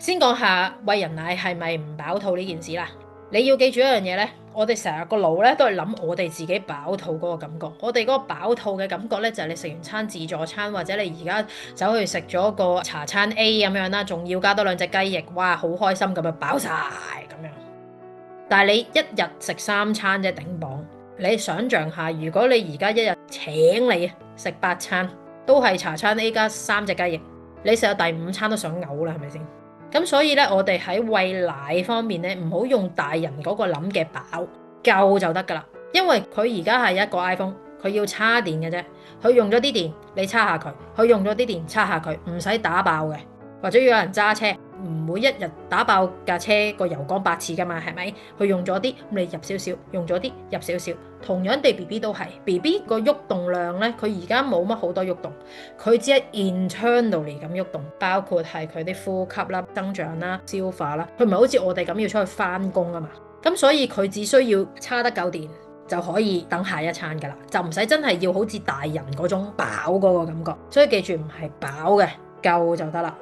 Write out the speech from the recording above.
先講下餵人奶係咪唔飽肚呢件事啦。你要記住一樣嘢呢，我哋成日個腦呢都係諗我哋自己飽肚嗰個感覺。我哋嗰個飽肚嘅感覺呢，就係你食完餐自助餐，或者你而家走去食咗個茶餐 A 咁樣啦，仲要加多2隻雞翼，哇，好開心咁樣飽晒咁樣。但係你一日食3餐啫，頂磅。你想象下，如果你而家一日請你食8餐，都係茶餐 A 加3隻雞翼，你食到第5餐都想嘔啦，係咪先？咁所以咧，我哋喺餵奶方面咧，唔好用大人嗰個諗嘅飽夠就得噶啦。因為佢而家係一個 iPhone，佢要叉電嘅啫，佢用咗啲電，你叉下佢，佢用咗啲電，叉下佢，唔使打爆嘅。或者有人揸車，唔會一日打爆架車個油缸8次噶嘛，係咪？佢用咗啲，咁你入少少，用咗啲入少少。同樣地 BB 都係 BB 個喐動量咧，佢而家冇乜好多喐動，佢只係 internally 咁喐動，包括係佢啲呼吸啦、增長啦、消化啦，佢唔係好似我哋咁要出去翻工啊嘛。咁所以佢只需要叉得夠電就可以等下一餐噶啦，就唔使真係要好似大人嗰種飽嗰個感覺。所以記住唔係飽嘅，夠就得啦。